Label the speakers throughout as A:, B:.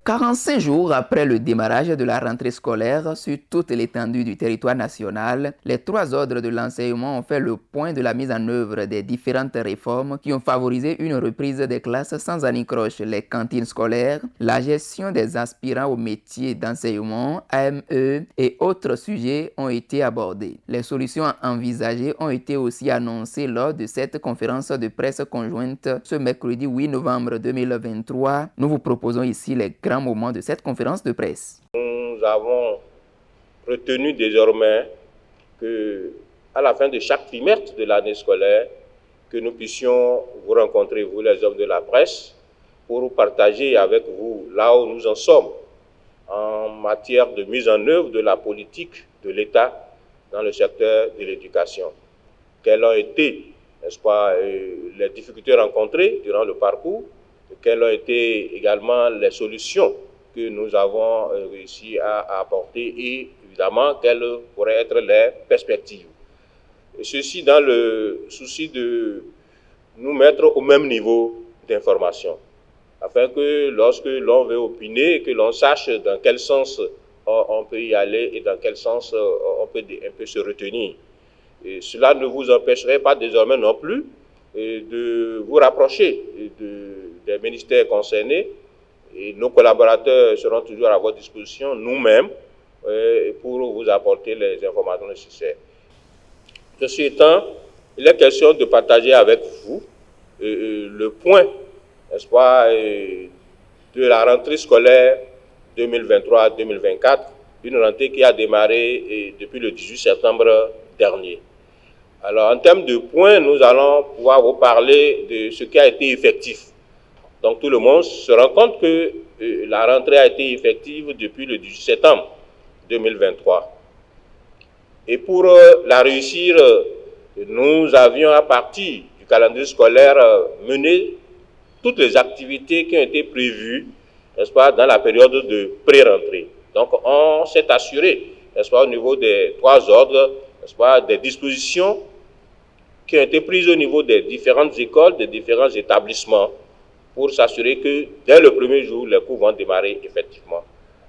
A: 45 jours après le démarrage de la rentrée scolaire sur toute l'étendue du territoire national, les trois ordres de l'enseignement ont fait le point de la mise en œuvre des différentes réformes qui ont favorisé une reprise des classes sans anicroche, les cantines scolaires, la gestion des aspirants au métier d'enseignement, AME et autres sujets ont été abordés. Les solutions envisagées ont été aussi annoncées lors de cette conférence de presse conjointe ce mercredi 8 novembre 2023. Nous vous proposons ici les grands moments de cette conférence de presse.
B: Nous avons retenu désormais que, à la fin de chaque trimestre de l'année scolaire, que nous puissions vous rencontrer, vous les hommes de la presse, pour partager avec vous là où nous en sommes en matière de mise en œuvre de la politique de l'État dans le secteur de l'éducation. Quelles ont été, n'est-ce pas, les difficultés rencontrées durant le parcours, quelles ont été également les solutions que nous avons réussi à apporter et évidemment quelles pourraient être les perspectives. Et ceci dans le souci de nous mettre au même niveau d'information, afin que lorsque l'on veut opiner, que l'on sache dans quel sens on peut y aller et dans quel sens on peut un peu se retenir. Et cela ne vous empêcherait pas désormais non plus de vous rapprocher des ministères concernés, et nos collaborateurs seront toujours à votre disposition, nous-mêmes, pour vous apporter les informations nécessaires. Ceci étant, il est question de partager avec vous le point, n'est-ce pas, de la rentrée scolaire 2023-2024, une rentrée qui a démarré depuis le 18 septembre dernier. Alors, en termes de points, nous allons pouvoir vous parler de ce qui a été effectif. Donc, tout le monde se rend compte que la rentrée a été effective depuis le 18 septembre 2023. Et pour la réussir, nous avions, à partir du calendrier scolaire, mené toutes les activités qui ont été prévues, n'est-ce pas, dans la période de pré-rentrée. Donc, on s'est assuré, n'est-ce pas, au niveau des trois ordres, n'est-ce pas, des dispositions qui ont été prises au niveau des différentes écoles, des différents établissements, pour s'assurer que dès le premier jour, les cours vont démarrer effectivement.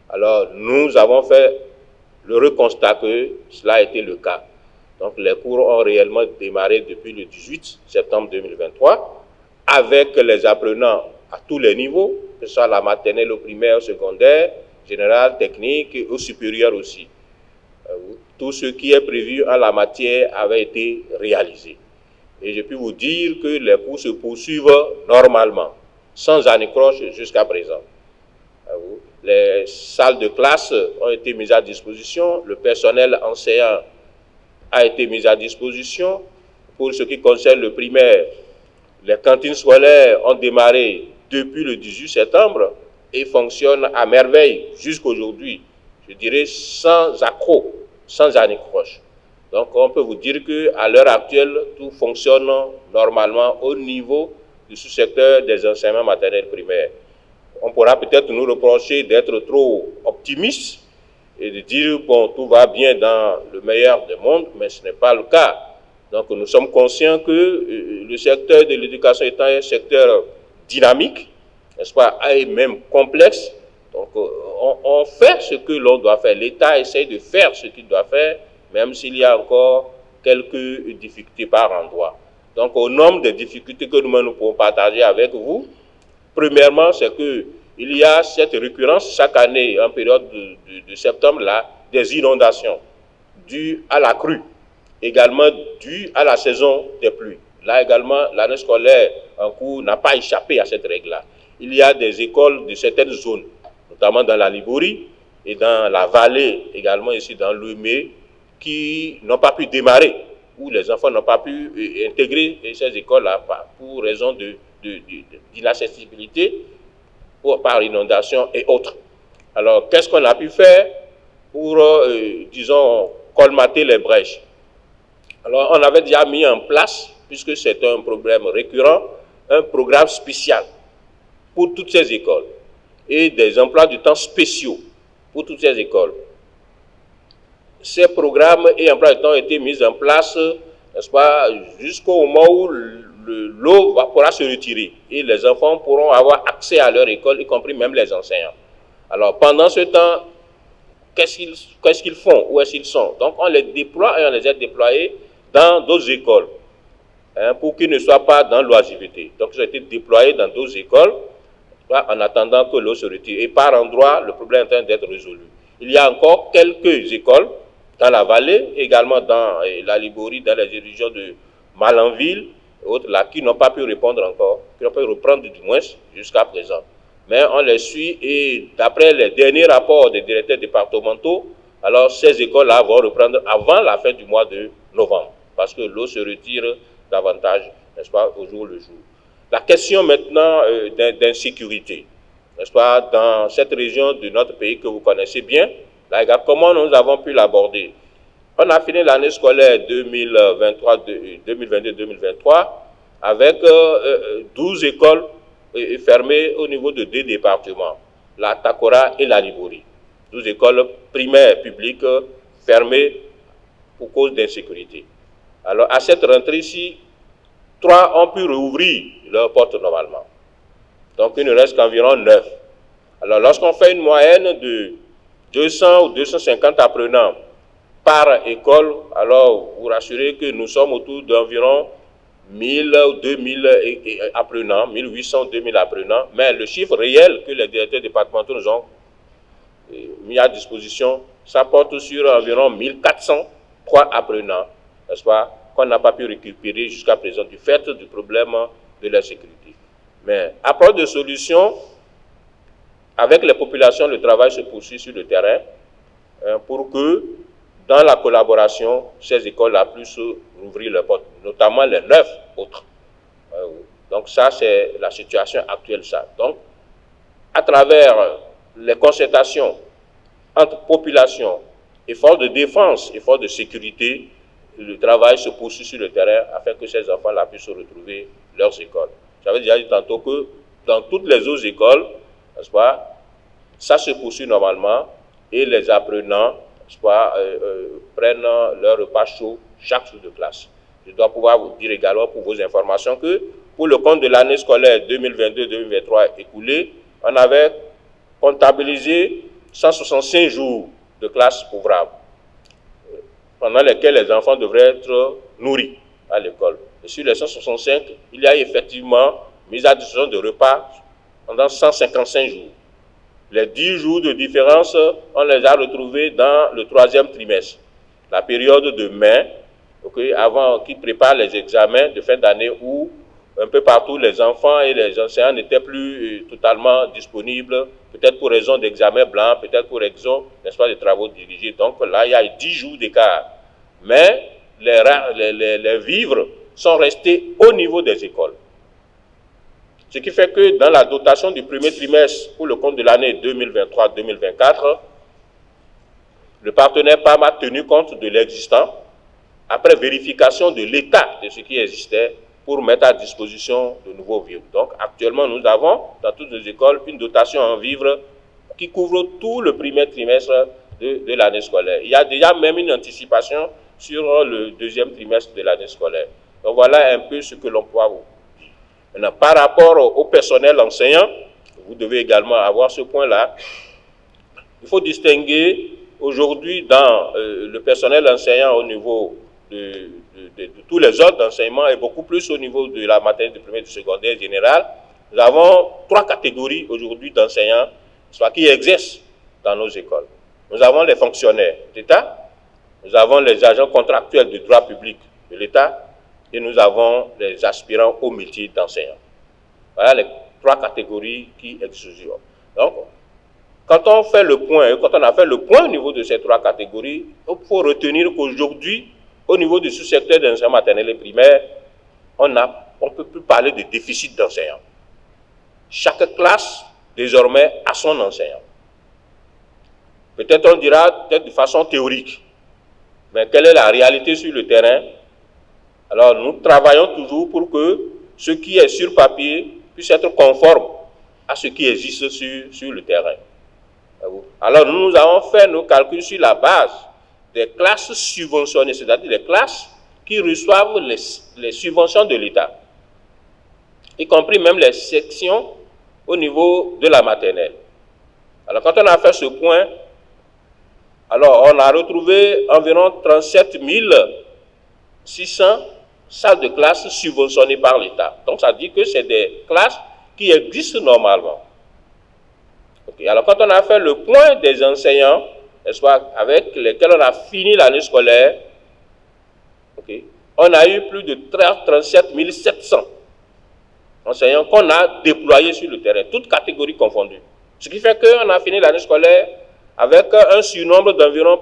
B: Alors, nous avons fait le reconstat que cela a été le cas. Donc, les cours ont réellement démarré depuis le 18 septembre 2023, avec les apprenants à tous les niveaux, que ce soit la maternelle, au primaire, au secondaire, général, technique et au supérieur aussi. Tout ce qui est prévu en la matière avait été réalisé. Et je puis vous dire que les cours se poursuivent normalement, sans anicroche jusqu'à présent. Les salles de classe ont été mises à disposition, le personnel enseignant a été mis à disposition. Pour ce qui concerne le primaire, les cantines scolaires ont démarré depuis le 18 septembre et fonctionnent à merveille jusqu'aujourd'hui, je dirais sans accroc, sans anicroche. Donc on peut vous dire qu'à l'heure actuelle, tout fonctionne normalement au niveau du sous-secteur des enseignements maternels primaires. On pourra peut-être nous reprocher d'être trop optimistes et de dire, bon, tout va bien dans le meilleur des mondes, mais ce n'est pas le cas. Donc nous sommes conscients que le secteur de l'éducation étant un secteur dynamique, n'est-ce pas, et même complexe, donc on fait ce que l'on doit faire. L'État essaie de faire ce qu'il doit faire, même s'il y a encore quelques difficultés par endroit. Donc au nombre de difficultés que nous pouvons partager avec vous, premièrement, c'est qu'il y a cette récurrence chaque année, en période de septembre-là, des inondations dues à la crue, également dues à la saison des pluies. Là également, l'année scolaire en cours n'a pas échappé à cette règle-là. Il y a des écoles de certaines zones, notamment dans la Liborie et dans la vallée, également ici dans l'Ouémé, qui n'ont pas pu démarrer, où les enfants n'ont pas pu intégrer ces écoles-là pour raison d'inaccessibilité, par inondation et autres. Alors, qu'est-ce qu'on a pu faire pour, disons, colmater les brèches? Alors, on avait déjà mis en place, puisque c'est un problème récurrent, un programme spécial pour toutes ces écoles et des emplois du temps spéciaux pour toutes ces écoles. Ces programmes et emplois du temps ont été mis en place, n'est-ce pas, jusqu'au moment où l'eau pourra se retirer et les enfants pourront avoir accès à leur école, y compris même les enseignants. Alors, pendant ce temps, qu'est-ce qu'ils font? Où est-ce qu'ils sont? Donc, on les déploie et on les a déployés dans d'autres écoles pour qu'ils ne soient pas dans l'oisiveté. Donc, ils ont été déployés dans d'autres écoles en attendant que l'eau se retire. Et par endroit, le problème est en train d'être résolu. Il y a encore quelques écoles dans la vallée, également dans la Liborie, dans les régions de Malanville, et autres là, qui n'ont pas pu répondre encore, qui n'ont pas pu reprendre du moins jusqu'à présent. Mais on les suit et d'après les derniers rapports des directeurs départementaux, alors ces écoles-là vont reprendre avant la fin du mois de novembre, parce que l'eau se retire davantage, n'est-ce pas, au jour le jour. La question maintenant d'insécurité, n'est-ce pas, dans cette région de notre pays que vous connaissez bien, là, comment nous avons pu l'aborder? On a fini l'année scolaire 2022-2023 avec 12 écoles fermées au niveau de 2 départements, la Takora et la Liborie. 12 écoles primaires publiques fermées pour cause d'insécurité. Alors, à cette rentrée-ci, 3 ont pu rouvrir leurs portes normalement. Donc, il ne reste qu'environ 9. Alors, lorsqu'on fait une moyenne de 200 ou 250 apprenants par école, alors vous rassurez que nous sommes autour d'environ 1000 ou 2000 apprenants, 1800 ou 2000 apprenants, mais le chiffre réel que les directeurs départementaux nous ont mis à disposition, ça porte sur environ 1403 apprenants, n'est-ce pas, qu'on n'a pas pu récupérer jusqu'à présent du fait du problème de l'insécurité. Mais à propos de solutions, avec les populations, le travail se poursuit sur le terrain pour que, dans la collaboration, ces écoles-là puissent rouvrir leurs portes, notamment les 9 autres. Donc ça, c'est la situation actuelle. Ça. Donc, à travers les concertations entre population et forces de défense et forces de sécurité, le travail se poursuit sur le terrain afin que ces enfants-là puissent retrouver leurs écoles. J'avais déjà dit tantôt que dans toutes les autres écoles, n'est-ce pas, ça se poursuit normalement et les apprenants, n'est-ce pas, prennent leur repas chaud chaque jour de classe. Je dois pouvoir vous dire également pour vos informations que pour le compte de l'année scolaire 2022-2023 écoulée, on avait comptabilisé 165 jours de classe ouvrables, pendant lesquels les enfants devraient être nourris à l'école. Et sur les 165, il y a effectivement mise à disposition de repas pendant 155 jours. Les 10 jours de différence, on les a retrouvés dans le 3e trimestre, la période de mai, avant qu'ils préparent les examens de fin d'année où un peu partout les enfants et les enseignants n'étaient plus totalement disponibles, peut-être pour raison d'examen blanc, peut-être pour raison, n'est-ce pas, de travaux dirigés. Donc là, il y a 10 jours d'écart. Mais les vivres sont restés au niveau des écoles. Ce qui fait que dans la dotation du premier trimestre pour le compte de l'année 2023-2024, le partenaire PAM a tenu compte de l'existant après vérification de l'état de ce qui existait pour mettre à disposition de nouveaux vivres. Donc actuellement, nous avons dans toutes nos écoles une dotation en vivres qui couvre tout le premier trimestre de l'année scolaire. Il y a déjà même une anticipation sur le 2e trimestre de l'année scolaire. Donc voilà un peu ce que l'on peut vous. Maintenant, par rapport au personnel enseignant, vous devez également avoir ce point-là. Il faut distinguer aujourd'hui dans le personnel enseignant au niveau de tous les autres d'enseignement et beaucoup plus au niveau de la maternelle, du primaire, du secondaire général. Nous avons 3 catégories aujourd'hui d'enseignants qui exercent dans nos écoles. Nous avons les fonctionnaires d'État, nous avons les agents contractuels de droit public de l'État et nous avons les aspirants au métier d'enseignant. Voilà les 3 catégories qui existent. Donc, quand on fait le point, quand on a fait le point au niveau de ces 3 catégories, il faut retenir qu'aujourd'hui, au niveau du sous-secteur d'enseignement maternel et primaire, on ne peut plus parler de déficit d'enseignants. Chaque classe, désormais, a son enseignant. Peut-être on dira, peut-être de façon théorique, mais quelle est la réalité sur le terrain? Alors, nous travaillons toujours pour que ce qui est sur papier puisse être conforme à ce qui existe sur le terrain. Alors, nous avons fait nos calculs sur la base des classes subventionnées, c'est-à-dire des classes qui reçoivent les subventions de l'État, y compris même les sections au niveau de la maternelle. Alors quand on a fait ce point, alors on a retrouvé environ 37 600 salles de classe subventionnées par l'État. Donc ça dit que c'est des classes qui existent normalement. Okay. Alors quand on a fait le point des enseignants, avec lesquels on a fini l'année scolaire, okay, on a eu plus de 37 700 enseignants qu'on a déployés sur le terrain, toutes catégories confondues. Ce qui fait qu'on a fini l'année scolaire avec un surnombre d'environ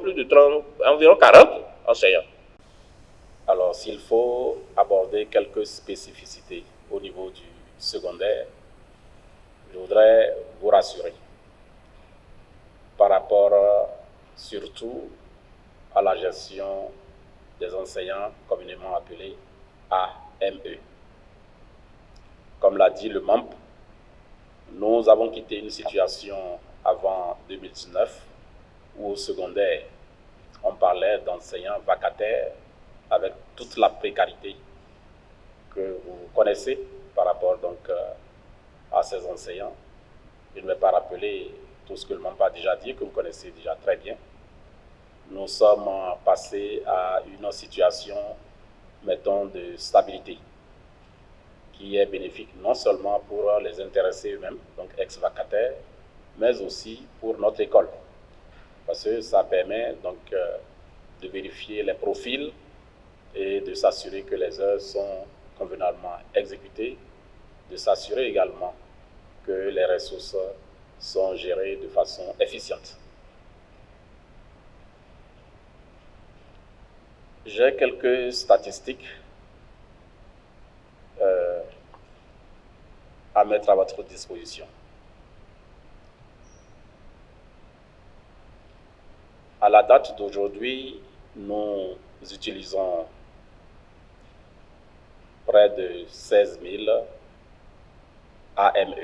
B: environ 40 enseignants.
C: Alors, s'il faut aborder quelques spécificités au niveau du secondaire, je voudrais vous rassurer par rapport surtout à la gestion des enseignants communément appelés AME. Comme l'a dit le MEMP, nous avons quitté une situation avant 2019 où au secondaire, on parlait d'enseignants vacataires avec toute la précarité que vous connaissez par rapport donc à ces enseignants. Je ne vais pas rappeler tout ce que le MEMP a déjà dit, que vous connaissez déjà très bien. Nous sommes passés à une situation, mettons, de stabilité, qui est bénéfique non seulement pour les intéressés eux-mêmes, donc ex-vacataires, mais aussi pour notre école. Parce que ça permet donc de vérifier les profils et de s'assurer que les heures sont convenablement exécutées, de s'assurer également que les ressources sont gérées de façon efficiente. J'ai quelques statistiques à mettre à votre disposition. À la date d'aujourd'hui, nous utilisons près de 16 000 AME.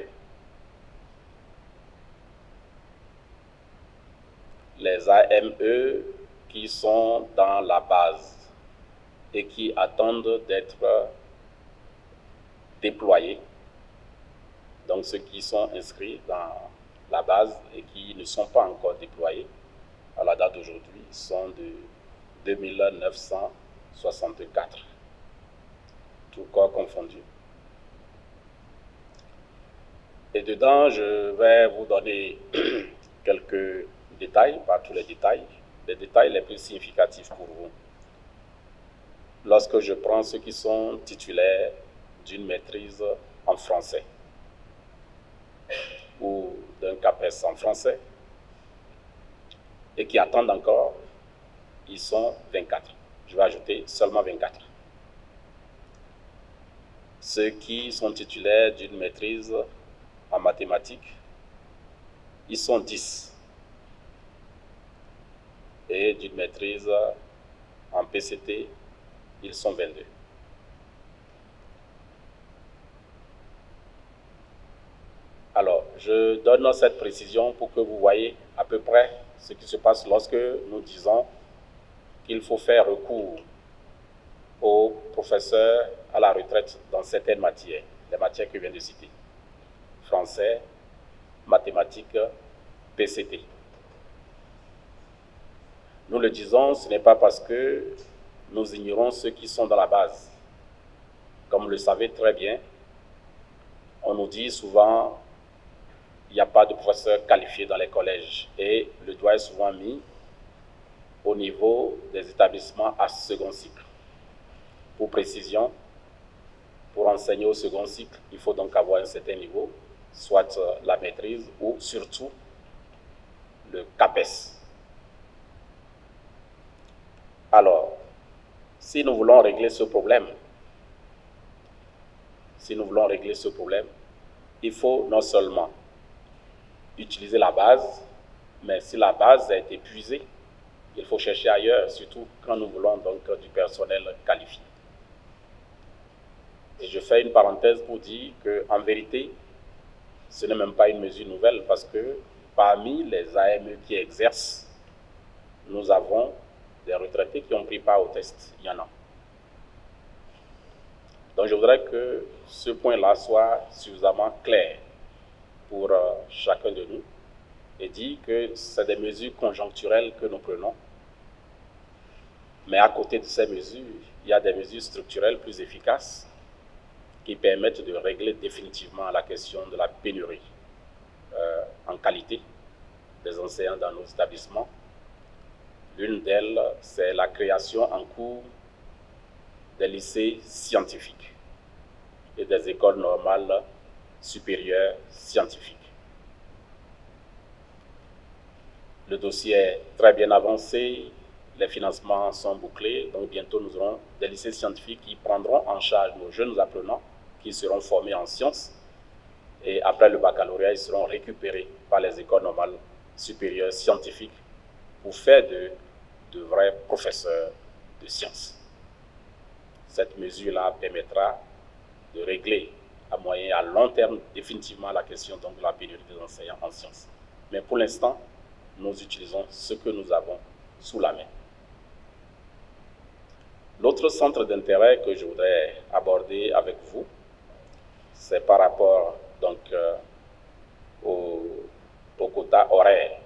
C: Les AME qui sont dans la base et qui attendent d'être déployés, donc ceux qui sont inscrits dans la base et qui ne sont pas encore déployés, à la date d'aujourd'hui, sont de 2964, tout corps confondu. Et dedans, je vais vous donner quelques détails, pas tous les détails les plus significatifs pour vous. Lorsque je prends ceux qui sont titulaires d'une maîtrise en français ou d'un CAPES en français et qui attendent encore, ils sont 24. Je vais ajouter seulement 24. Ceux qui sont titulaires d'une maîtrise en mathématiques, ils sont 10. Et d'une maîtrise en PCT, ils sont 22. Alors, je donne cette précision pour que vous voyez à peu près ce qui se passe lorsque nous disons qu'il faut faire recours aux professeurs à la retraite dans certaines matières, les matières que je viens de citer. Français, mathématiques, PCT. Nous le disons, ce n'est pas parce que nous ignorons ceux qui sont dans la base. Comme vous le savez très bien, on nous dit souvent il n'y a pas de professeurs qualifiés dans les collèges et le doigt est souvent mis au niveau des établissements à second cycle. Pour précision, pour enseigner au second cycle, il faut donc avoir un certain niveau, soit la maîtrise ou surtout le CAPES. Alors, si nous voulons régler ce problème, il faut non seulement utiliser la base, mais si la base est épuisée, il faut chercher ailleurs, surtout quand nous voulons donc du personnel qualifié. Et je fais une parenthèse pour dire qu'en vérité, ce n'est même pas une mesure nouvelle parce que parmi les AME qui exercent, nous avons des retraités qui ont pris part au test. Il y en a. Donc je voudrais que ce point-là soit suffisamment clair pour chacun de nous et dit que c'est des mesures conjoncturelles que nous prenons. Mais à côté de ces mesures, il y a des mesures structurelles plus efficaces qui permettent de régler définitivement la question de la pénurie en qualité des enseignants dans nos établissements. L'une d'elles, c'est la création en cours des lycées scientifiques et des écoles normales supérieures scientifiques. Le dossier est très bien avancé, les financements sont bouclés, donc bientôt nous aurons des lycées scientifiques qui prendront en charge nos jeunes apprenants qui seront formés en sciences et après le baccalauréat, ils seront récupérés par les écoles normales supérieures scientifiques pour faire de vrais professeurs de sciences. Cette mesure-là permettra de régler à moyen et à long terme définitivement la question donc, de la pénurie des enseignants en sciences. Mais pour l'instant, nous utilisons ce que nous avons sous la main. L'autre centre d'intérêt que je voudrais aborder avec vous, c'est par rapport donc, au quota horaire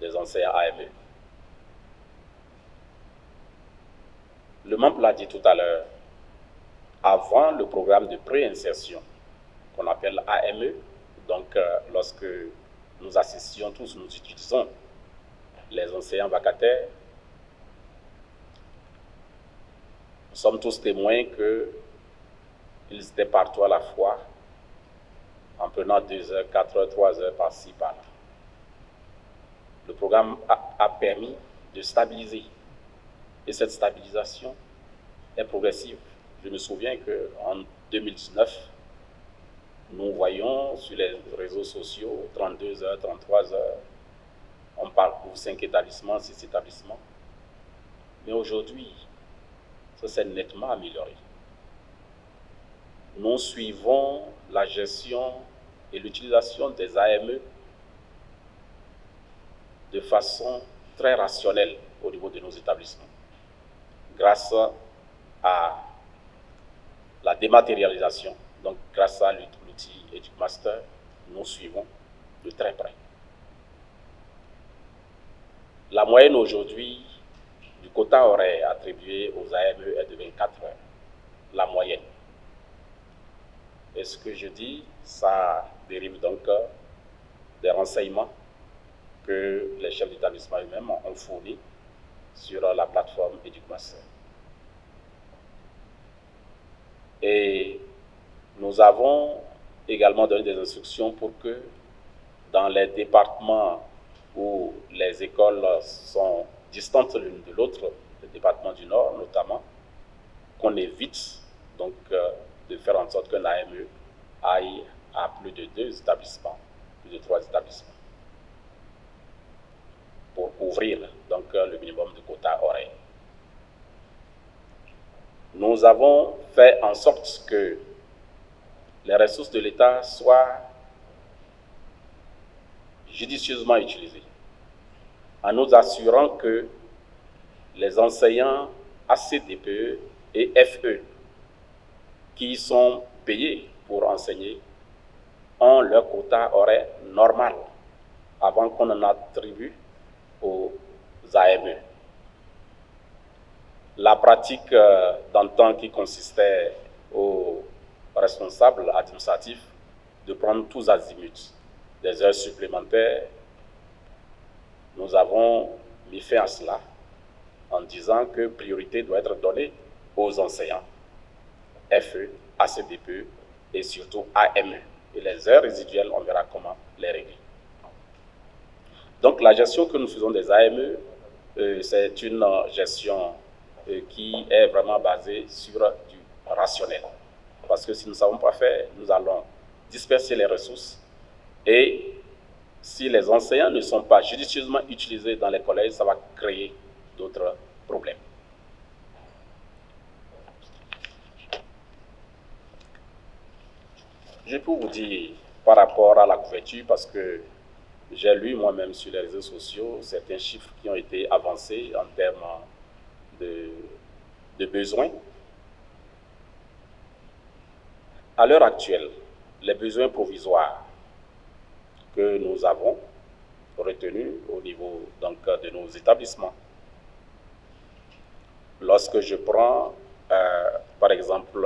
C: des enseignants AME. Le membre l'a dit tout à l'heure, avant le programme de préinsertion qu'on appelle AME, donc lorsque nous assistions tous, nous utilisons les enseignants vacataires, nous sommes tous témoins qu'ils étaient partout à la fois, en prenant 2 heures, 4 heures, 3 heures par-ci, par-là. Le programme a permis de stabiliser. Et cette stabilisation est progressive. Je me souviens qu'en 2019, nous voyons sur les réseaux sociaux 32 heures, 33 heures, on parcourt 5 établissements, 6 établissements. Mais aujourd'hui, ça s'est nettement amélioré. Nous suivons la gestion et l'utilisation des AME de façon très rationnelle au niveau de nos établissements. Grâce à la dématérialisation, donc grâce à l'outil EducMaster, nous suivons de très près. La moyenne aujourd'hui du quota horaire attribué aux AME est de 24 heures. La moyenne. Et ce que je dis, ça dérive donc des renseignements que les chefs d'établissement eux-mêmes ont fournis sur la plateforme EducMaster. Et nous avons également donné des instructions pour que dans les départements où les écoles sont distantes l'une de l'autre, les départements du Nord notamment, qu'on évite donc de faire en sorte qu'un AME aille à plus de 2 établissements, plus de 3 établissements, pour ouvrir donc le minimum de quota horaire. Nous avons fait en sorte que les ressources de l'État soient judicieusement utilisées, en nous assurant que les enseignants ACDPE et FE qui sont payés pour enseigner ont leur quota horaire normal avant qu'on en attribue aux AME. La pratique d'antan qui consistait aux responsables administratifs de prendre tous azimuts des heures supplémentaires, nous avons mis fin à cela en disant que priorité doit être donnée aux enseignants FE, ACDPE et surtout AME. Et les heures résiduelles, on verra comment les régler. Donc la gestion que nous faisons des AME, c'est une gestion qui est vraiment basée sur du rationnel. Parce que si nous ne savons pas faire, nous allons disperser les ressources et si les enseignants ne sont pas judicieusement utilisés dans les collèges, ça va créer d'autres problèmes. Je peux vous dire par rapport à la couverture, parce que j'ai lu moi-même sur les réseaux sociaux certains chiffres qui ont été avancés en termes de besoins. À l'heure actuelle, les besoins provisoires que nous avons retenues au niveau donc, de nos établissements. Lorsque je prends, par exemple,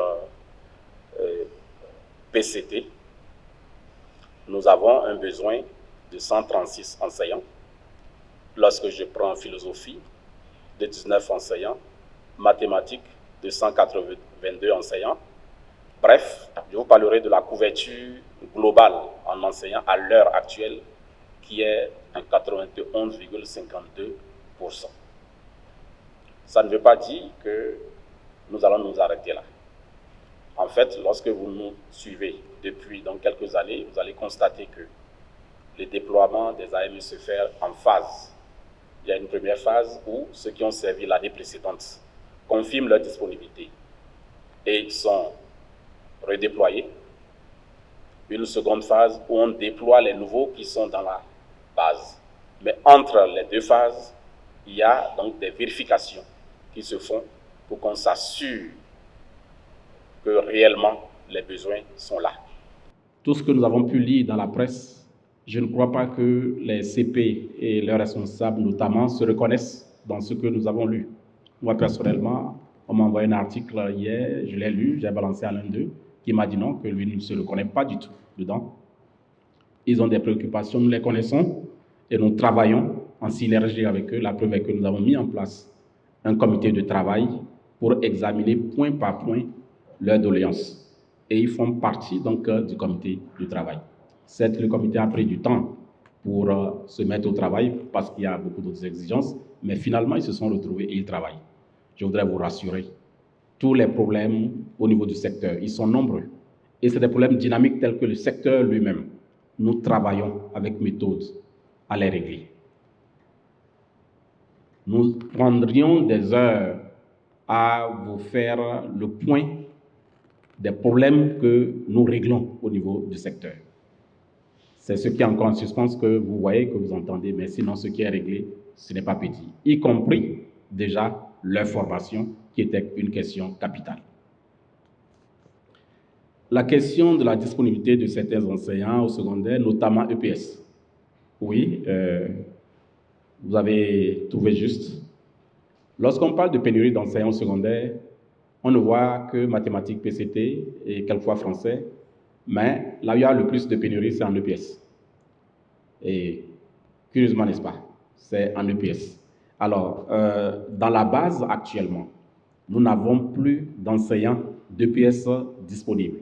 C: PCT, nous avons un besoin de 136 enseignants. Lorsque je prends philosophie, de 19 enseignants, mathématiques, de 182 enseignants. Bref, je vous parlerai de la couverture globale en enseignants à l'heure actuelle qui est de 91,52%. Ça ne veut pas dire que nous allons nous arrêter là. En fait, lorsque vous nous suivez depuis donc, quelques années, vous allez constater que le déploiement des AME se fait en phase. Il y a une première phase où ceux qui ont servi l'année précédente confirment leur disponibilité et sont redéployés. Une seconde phase où on déploie les nouveaux qui sont dans la base. Mais entre les deux phases, il y a donc des vérifications qui se font pour qu'on s'assure que réellement les besoins sont là.
D: Tout ce que nous avons pu lire dans la presse, je ne crois pas que les CP et leurs responsables notamment se reconnaissent dans ce que nous avons lu. Moi personnellement, on m'a envoyé un article hier, je l'ai lu, j'ai balancé à l'un d'eux, qui m'a dit non, que lui ne se reconnaît pas du tout dedans. Ils ont des préoccupations, nous les connaissons et nous travaillons en synergie avec eux. La preuve est que nous avons mis en place un comité de travail pour examiner point par point leurs doléances. Et ils font partie donc du comité de travail. Certes, le comité a pris du temps pour se mettre au travail parce qu'il y a beaucoup d'autres exigences, mais finalement, ils se sont retrouvés et ils travaillent. Je voudrais vous rassurer, tous les problèmes au niveau du secteur, ils sont nombreux. Et c'est des problèmes dynamiques tels que le secteur lui-même. Nous travaillons avec méthode à les régler. Nous prendrions des heures à vous faire le point des problèmes que nous réglons au niveau du secteur. C'est ce qui est encore en suspens que vous voyez, que vous entendez, mais sinon ce qui est réglé, ce n'est pas petit, y compris déjà leur formation, qui était une question capitale. La question de la disponibilité de certains enseignants au secondaire, notamment EPS. Oui, vous avez trouvé juste. Lorsqu'on parle de pénurie d'enseignants au secondaire, on ne voit que mathématiques, PCT et quelquefois français, mais là où il y a le plus de pénurie, c'est en EPS. Et curieusement, n'est-ce pas, c'est en EPS. Alors, dans la base actuellement, nous n'avons plus d'enseignants d'EPS disponibles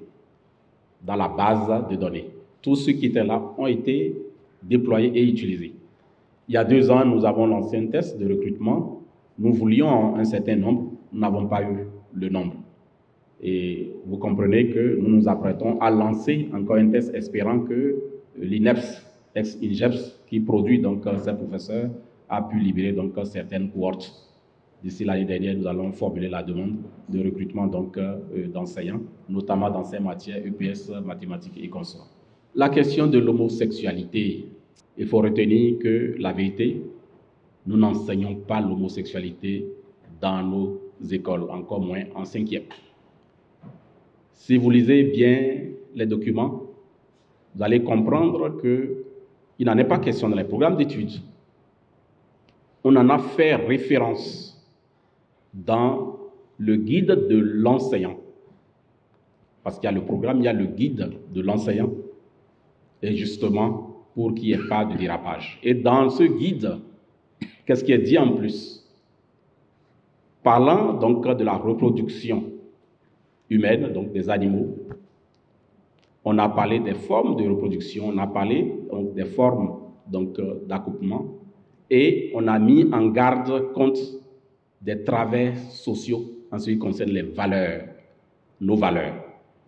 D: dans la base de données. Tous ceux qui étaient là ont été déployés et utilisés. Il y a 2 ans, nous avons lancé un test de recrutement. Nous voulions un certain nombre, nous n'avons pas eu le nombre. Et vous comprenez que nous nous apprêtons à lancer encore un test espérant que l'INEPS, ex-INGEPS, qui produit donc ces professeurs, a pu libérer donc certaines cohortes. D'ici l'année dernière, nous allons formuler la demande de recrutement donc d'enseignants, notamment dans ces matières EPS, mathématiques et consorts. La question de l'homosexualité, il faut retenir que la vérité, nous n'enseignons pas l'homosexualité dans nos écoles, encore moins en 5e. Si vous lisez bien les documents, vous allez comprendre qu'il n'en est pas question dans les programmes d'études. On en a fait référence dans le guide de l'enseignant. Parce qu'il y a le programme, il y a le guide de l'enseignant. Et justement, pour qu'il n'y ait pas de dérapage. Et dans ce guide, qu'est-ce qui est dit en plus? Parlant donc de la reproduction humaine, donc des animaux, on a parlé des formes de reproduction, on a parlé donc des formes d'accouplement, et on a mis en garde contre des travers sociaux en ce qui concerne les valeurs, nos valeurs.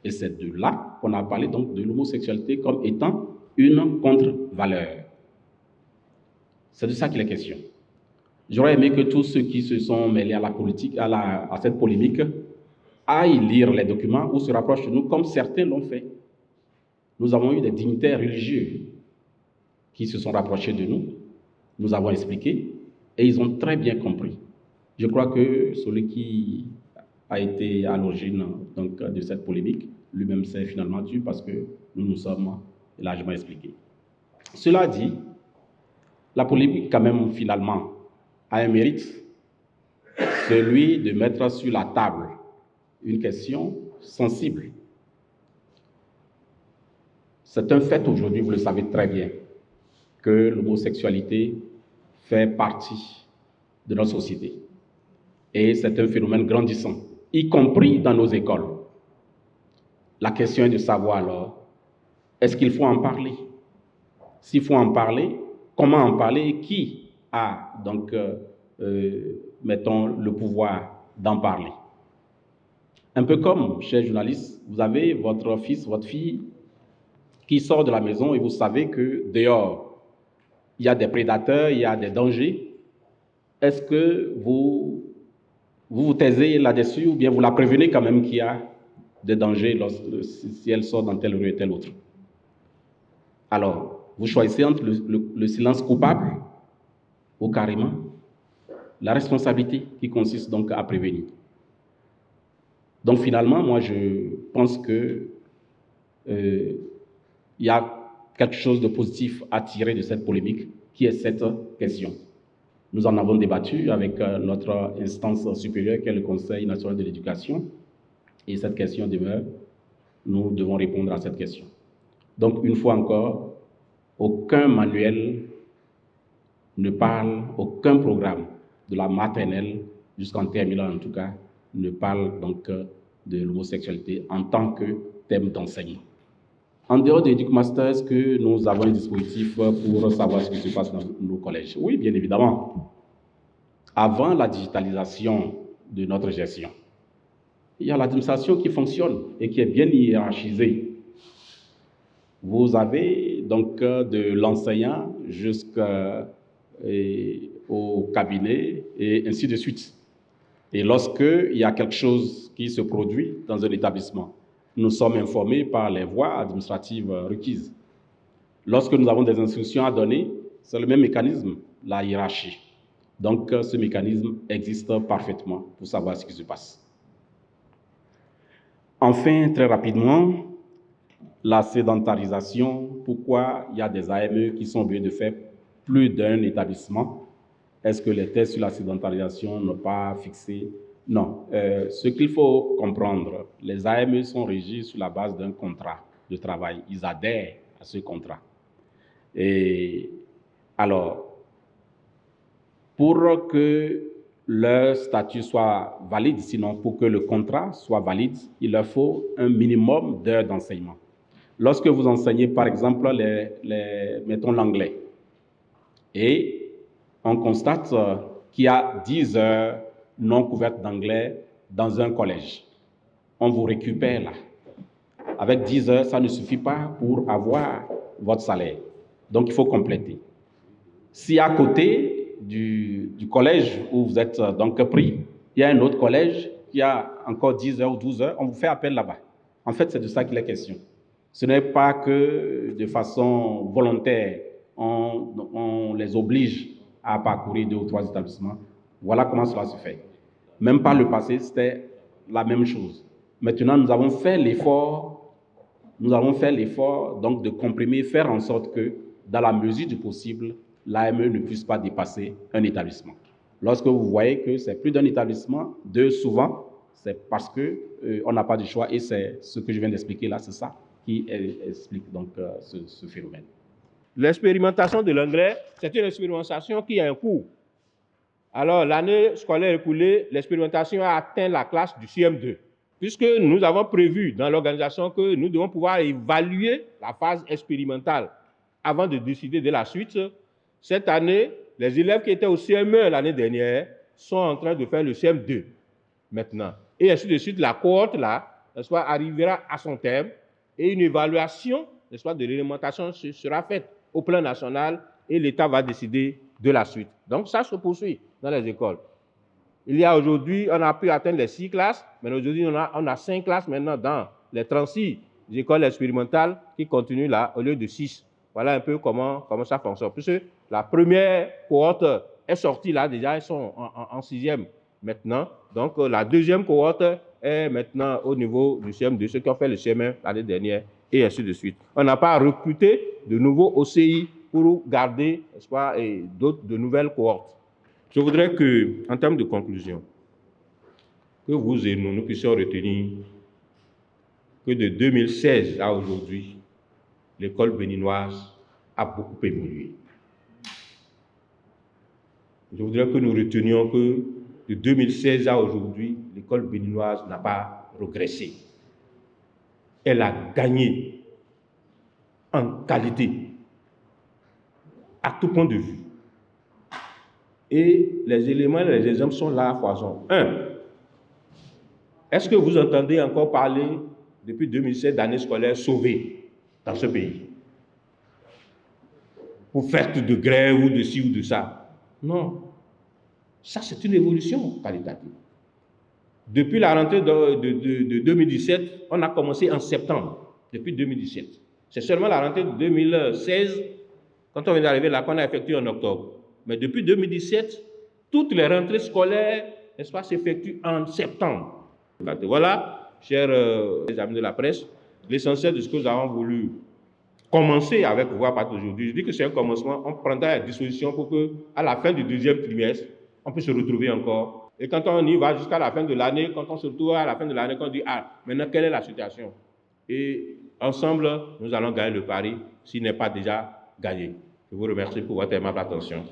D: Et c'est de là qu'on a parlé donc de l'homosexualité comme étant une contre-valeur. C'est de ça qu'il est question. J'aurais aimé que tous ceux qui se sont mêlés à la politique, à cette polémique, aillent lire les documents ou se rapprochent de nous comme certains l'ont fait. Nous avons eu des dignitaires religieux qui se sont rapprochés de nous, nous avons expliqué et ils ont très bien compris. Je crois que celui qui a été à l'origine de cette polémique, lui-même s'est finalement tué parce que nous nous sommes largement expliqués. Cela dit, la polémique, quand même, finalement, a un mérite, celui de mettre sur la table une question sensible. C'est un fait aujourd'hui, vous le savez très bien, que l'homosexualité fait partie de notre société. Et c'est un phénomène grandissant, y compris dans nos écoles. La question est de savoir alors, est-ce qu'il faut en parler? S'il faut en parler, comment en parler et qui a donc, mettons, le pouvoir d'en parler? Un peu comme, chers journalistes, vous avez votre fils, votre fille qui sort de la maison et vous savez que dehors, il y a des prédateurs, il y a des dangers. Est-ce que vous vous taisez là-dessus ou bien vous la prévenez quand même qu'il y a des dangers si elle sort dans telle rue et telle autre? Alors, vous choisissez entre le silence coupable ou carrément la responsabilité qui consiste donc à prévenir. Donc finalement, moi je pense que il y a quelque chose de positif à tirer de cette polémique, qui est cette question. Nous en avons débattu avec notre instance supérieure, qui est le Conseil national de l'éducation, et cette question demeure, nous devons répondre à cette question. Donc, une fois encore, aucun manuel ne parle, aucun programme de la maternelle jusqu'en terminale en tout cas, ne parle donc de l'homosexualité en tant que thème d'enseignement. En dehors de EducMaster, est-ce que nous avons un dispositif pour savoir ce qui se passe dans nos collèges? Oui, bien évidemment. Avant la digitalisation de notre gestion, il y a l'administration qui fonctionne et qui est bien hiérarchisée. Vous avez donc de l'enseignant jusqu'au cabinet et ainsi de suite. Et lorsqu'il y a quelque chose qui se produit dans un établissement, nous sommes informés par les voies administratives requises. Lorsque nous avons des instructions à donner, c'est le même mécanisme, la hiérarchie. Donc, ce mécanisme existe parfaitement pour savoir ce qui se passe. Enfin, très rapidement, la sédentarisation. Pourquoi il y a des AME qui sont obligés de faire plus d'un établissement? Est-ce que les tests sur la sédentarisation n'ont pas fixé? Non. Ce qu'il faut comprendre, les AME sont régis sur la base d'un contrat de travail. Ils adhèrent à ce contrat. Et alors, pour que leur statut soit valide, sinon pour que le contrat soit valide, il leur faut un minimum d'heures d'enseignement. Lorsque vous enseignez, par exemple, mettons l'anglais, et on constate qu'il y a 10 heures non couvertes d'anglais dans un collège, on vous récupère là. Avec 10 heures, ça ne suffit pas pour avoir votre salaire. Donc, il faut compléter. Si à côté du collège où vous êtes donc pris, il y a un autre collège qui a encore 10 heures ou 12 heures, on vous fait appel là-bas. En fait, c'est de ça qu'il est question. Ce n'est pas que de façon volontaire, on les oblige à parcourir 2 ou 3 établissements. Voilà comment cela se fait. Même par le passé, c'était la même chose. Maintenant, nous avons fait l'effort donc de comprimer, faire en sorte que, dans la mesure du possible, l'AME ne puisse pas dépasser un établissement. Lorsque vous voyez que c'est plus d'un établissement, 2 souvent, c'est parce qu'on n'a pas de choix et c'est ce que je viens d'expliquer là, c'est ça qui explique donc ce phénomène.
B: L'expérimentation de l'anglais, c'est une expérimentation qui a un coût. Alors, l'année scolaire écoulée, l'expérimentation a atteint la classe du CM2, puisque nous avons prévu dans l'organisation que nous devons pouvoir évaluer la phase expérimentale avant de décider de la suite. Cette année, les élèves qui étaient au CM1 l'année dernière sont en train de faire le CM2 maintenant. Et ainsi de suite, la cohorte là, arrivera à son terme et une évaluation de l'élémentation sera faite au plan national et l'État va décider de la suite. Donc ça se poursuit dans les écoles. Il y a aujourd'hui, on a pu atteindre les 6 classes, mais aujourd'hui on a 5 classes maintenant dans les 36 écoles expérimentales qui continuent là au lieu de 6. Voilà un peu comment ça fonctionne. Puisque la première cohorte est sortie là déjà, ils sont en 6e maintenant. Donc la deuxième cohorte est maintenant au niveau du CM2, ceux qui ont fait le CM1 l'année dernière, et ainsi de suite. On n'a pas recruté de nouveaux OCI pour garder, n'est-ce pas, de nouvelles cohortes. Je voudrais que, en termes de conclusion, que vous et nous puissions retenir que de 2016 à aujourd'hui, l'école béninoise a beaucoup évolué. Je voudrais que nous retenions que de 2016 à aujourd'hui, l'école béninoise n'a pas progressé. Elle a gagné en qualité, à tout point de vue. Et les éléments, les exemples sont là à foison. 1. Est-ce que vous entendez encore parler, depuis 2007, d'années scolaires sauvées dans ce pays? Pour faire de grève ou de ci ou de ça? Non. Ça, c'est une évolution qualitative. Depuis la rentrée de 2017, on a commencé en septembre, depuis 2017. C'est seulement la rentrée de 2016, quand on vient d'arriver là, qu'on a effectué en octobre. Mais depuis 2017, toutes les rentrées scolaires, n'est-ce pas, s'effectuent en septembre. Voilà, chers amis de la presse, l'essentiel de ce que nous avons voulu commencer avec vous à partir d'aujourd'hui. Je dis que c'est un commencement, on prendra la disposition pour qu'à la fin du deuxième trimestre, on puisse se retrouver encore. Et quand on y va jusqu'à la fin de l'année, quand on se retrouve à la fin de l'année, on dit « Ah, maintenant, quelle est la situation ?» Et ensemble, nous allons gagner le pari, s'il n'est pas déjà gagné. Je vous remercie pour votre aimable attention.